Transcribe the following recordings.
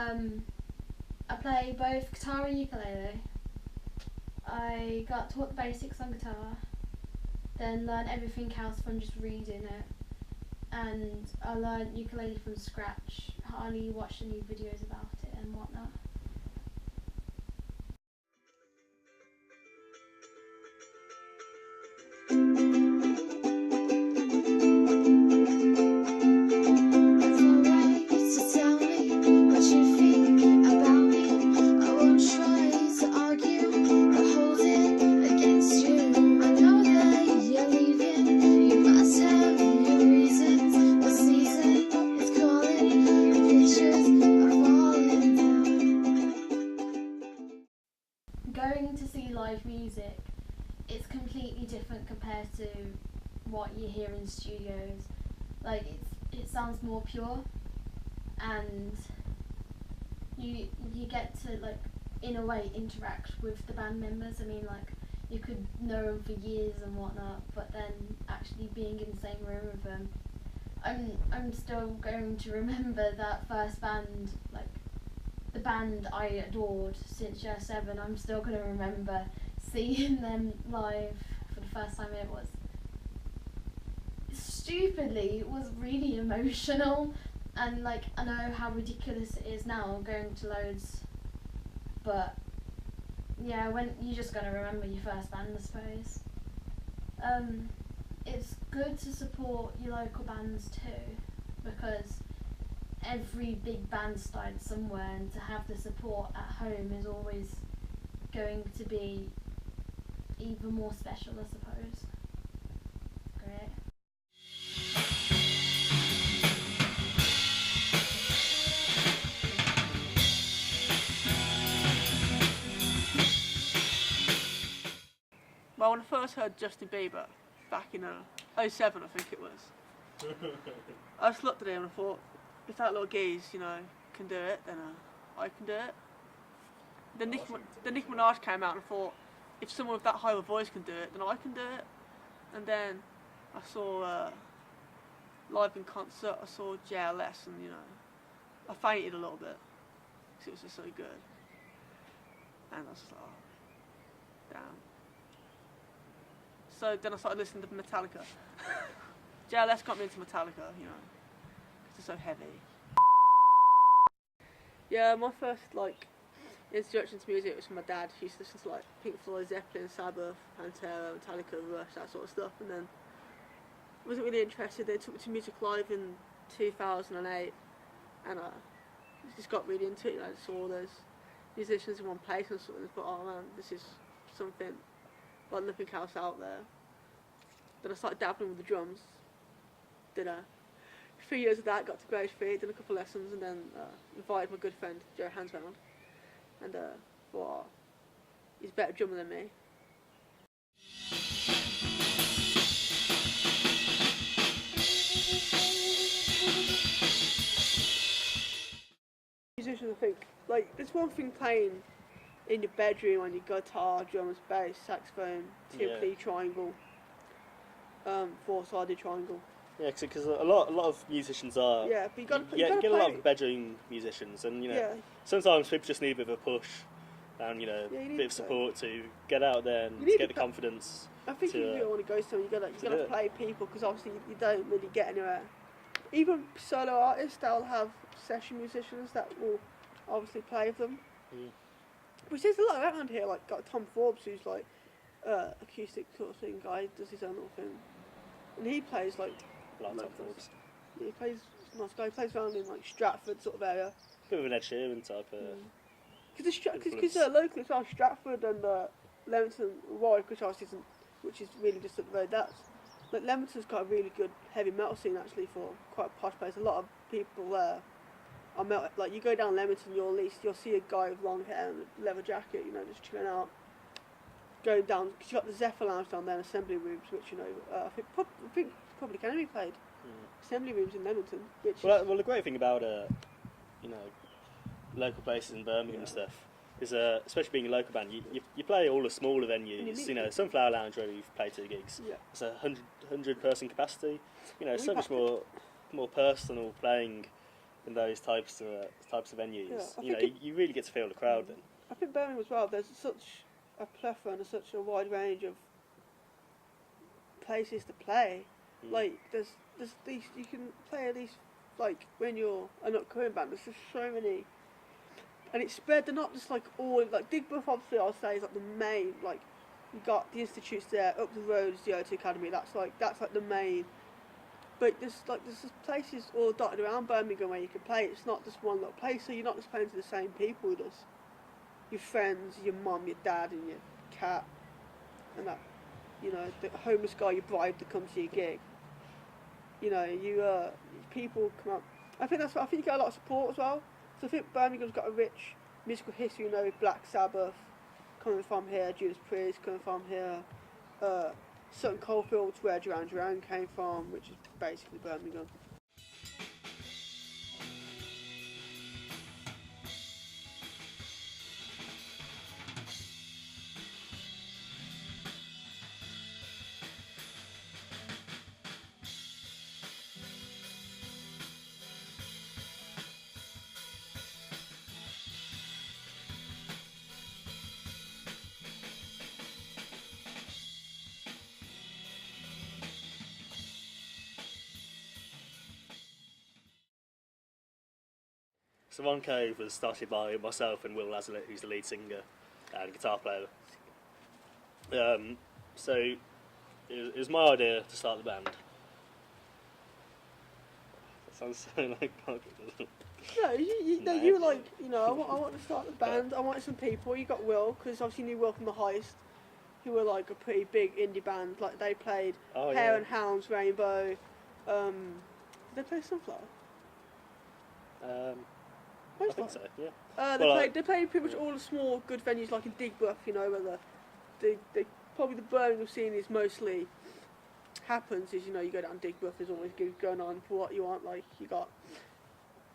I play both guitar and ukulele. I got taught the basics on guitar, then learned everything else from just reading it. And I learned ukulele from scratch. Hardly watched any videos about it and whatnot. Going to see live music, it's completely different compared to what you hear in studios. Like it sounds more pure, and you get to, like, in a way interact with the band members. I mean, like, you could know them for years and whatnot, but then actually being in the same room with them, I'm still going to remember that first band, like the band I adored since year 7. I'm still going to remember seeing them live for the first time. It was really emotional, and like, I know how ridiculous it is now going to loads, but yeah, when you're just going to remember your first band, I suppose. It's good to support your local bands too, because every big band started somewhere, and to have the support at home is always going to be even more special, I suppose. Great. Well, when I first heard Justin Bieber back in 07, I think it was, I just looked at him and I thought, if that little geese, can do it, then I can do it. Then Nicki Minaj came out and I thought, if someone with that high of a voice can do it, then I can do it. And then I saw live in concert, I saw JLS, and I fainted a little bit because it was just so good. And I was just like, oh, damn. So then I started listening to Metallica. JLS got me into Metallica, because it's so heavy. Yeah, my first introduction to music was from my dad. He used to listen to Pink Floyd, Zeppelin, Sabbath, Pantera, Metallica, Rush, that sort of stuff. And then wasn't really interested. They took me to Music Live in 2008, and I just got really into it. I saw all those musicians in one place and sort of thought, oh man, this is something like nothing else out there. Then I started dabbling with the drums. Did 3 years of that, got to grade 3, did a couple of lessons, and then invited my good friend Joe Hans round, and thought, oh, he's a better drummer than me. Musicians, I think, there's one thing playing in your bedroom on your guitar, drums, bass, saxophone, timpani, triangle, four-sided triangle. Yeah, because a lot of musicians are. Yeah, but you get a lot of bedroom musicians, and sometimes people just need a bit of a push and a bit of support to get out there and to get the confidence. I think if you want to go somewhere, you got to play people, because obviously you don't really get anywhere. Even solo artists, they'll have session musicians that will obviously play with them. Which there's a lot around here. Got Tom Forbes, who's acoustic sort of thing guy, does his own little thing, and he plays Tom Forbes. He plays nice guy. He plays around in Stratford sort of area. Bit of an Ed Sheeran type. Because locally as well, Stratford and Leamington, Warwick, which is really just up the road. Leamington's got a really good heavy metal scene actually for quite a posh place. A lot of people there are metal. You go down Leamington, you'll see a guy with long hair and a leather jacket, just chilling out. Going down, because you've got the Zephyr Lounge down there, and Assembly Rooms, which I think Public Enemy played. Assembly Rooms in Leamington. Well, the great thing about local places in Birmingham and stuff is, especially being a local band, you play all the smaller venues. Sunflower Lounge where we've played 2 gigs. Yeah. It's 100 person capacity. So much more personal playing in those types of venues, you really get to feel the crowd then. I think Birmingham as well, there's such a plethora and such a wide range of places to play. Like there's these, you can play at these, like when you're an upcoming band, there's just so many, and it's spread. They're not just like all like Digbeth. Obviously, I'll say is like the main. Like you got the institutes there, up the road is the O2 Academy. That's like the main. But there's just places all dotted around Birmingham where you can play. It's not just one little place, so you're not just playing to the same people with us. Your friends, your mum, your dad, and your cat, and that, the homeless guy you bribed to come to your gig. People come up. I think you get a lot of support as well. So I think Birmingham's got a rich musical history. Black Sabbath coming from here, Judas Priest coming from here, Sutton Coldfields where Duran Duran came from, which is basically Birmingham. Swan Cove was started by myself and Will Lazalet, who's the lead singer and guitar player. So it was my idea to start the band. That sounds so like punk, doesn't it? No, you were like, I want to start the band. I wanted some people. You got Will, because obviously you knew Will from The Heist, who were like a pretty big indie band. Like they played Hare and Hounds, Rainbow. Did they play Sunflower? I think so, yeah. They played pretty much all the small good venues like in Digbeth, where the probably the Birmingham scene is mostly happens is, you go down Digbeth, there's always gigs going on for what you want. Like you got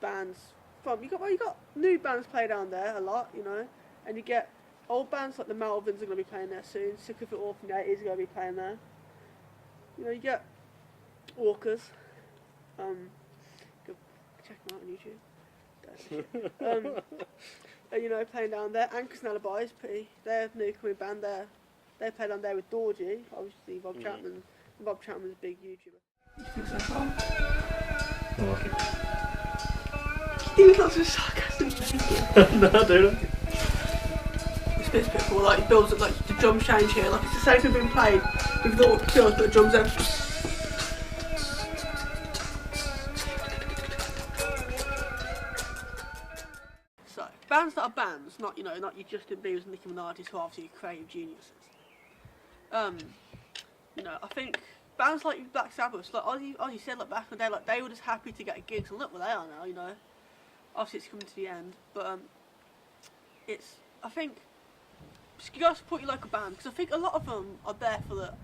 bands you got new bands play down there a lot, and you get old bands like the Melvins are going to be playing there soon. Sick of It All from the 80s are going to be playing there. You get Walkers. Go check them out on YouTube. Playing down there. Anchors and Alibis, they're a new coming band there. They played down there with Dorji, obviously Bob Chapman. And Bob Chapman's a big YouTuber. You think so far? I like it. He was not so sarcastic. No, I don't like it. It's a bit cool, like it builds up, like the drum change here, like it's the same thing being played with the fills, but the drums there. Bands that are bands, not your Justin Bieber's and Nicki Minaj's, who are obviously creative geniuses. I think bands like Black Sabbath, like Ozzy said, like back in the day, like they were just happy to get gigs, and look where they are now. Obviously it's coming to the end, but I think you got to support your local band, because I think a lot of them are there for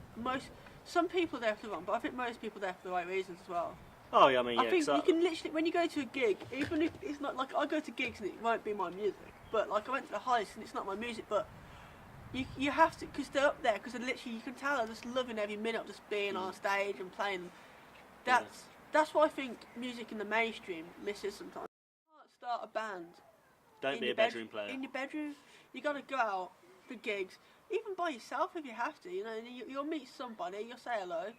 some people are there for the wrong, but I think most people are there for the right reasons as well. Oh yeah, I mean, I think you can literally, when you go to a gig, even if it's not like I go to gigs and it won't be my music, but like I went to The Heist and it's not my music, but you have to, because they're up there, because literally you can tell they're just loving every minute of just being on stage and playing. That's why I think music in the mainstream misses sometimes. You can't start a band. Don't be a bedroom player. In your bedroom, you got to go out for gigs, even by yourself if you have to. You'll meet somebody, you'll say hello,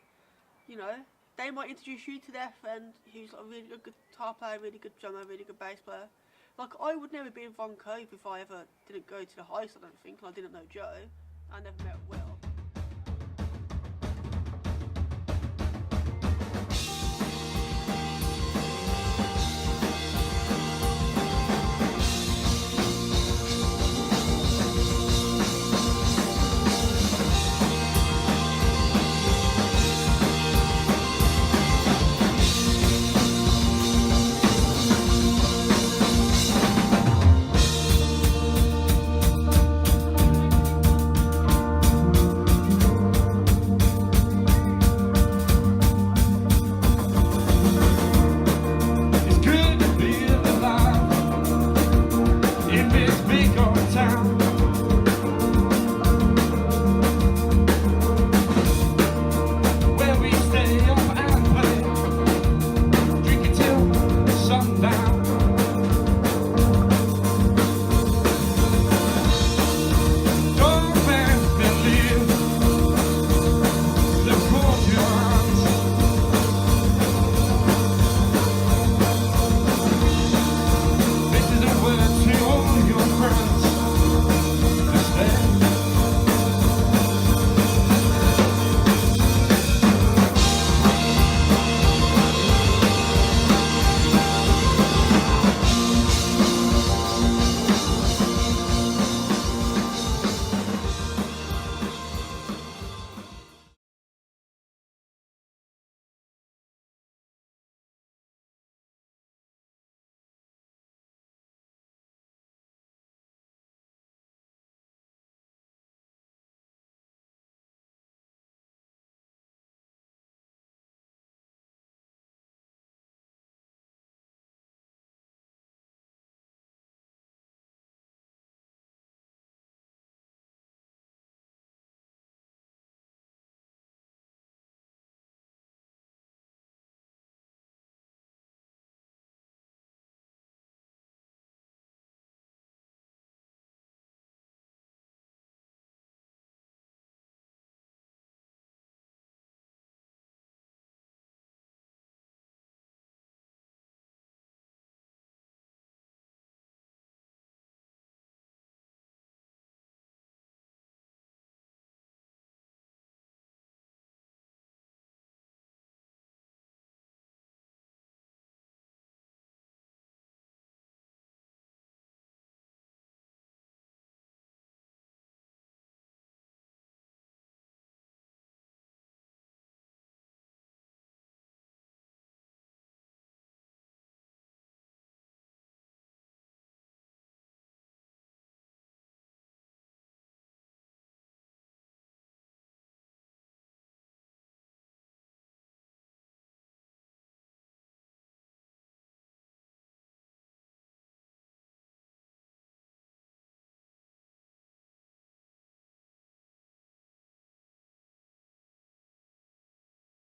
They might introduce you to their friend who's like a really good guitar player, really good drummer, really good bass player. Like, I would never be in Von Cove if I ever didn't go to The Heist, I don't think, and I didn't know Joe. I never met Will.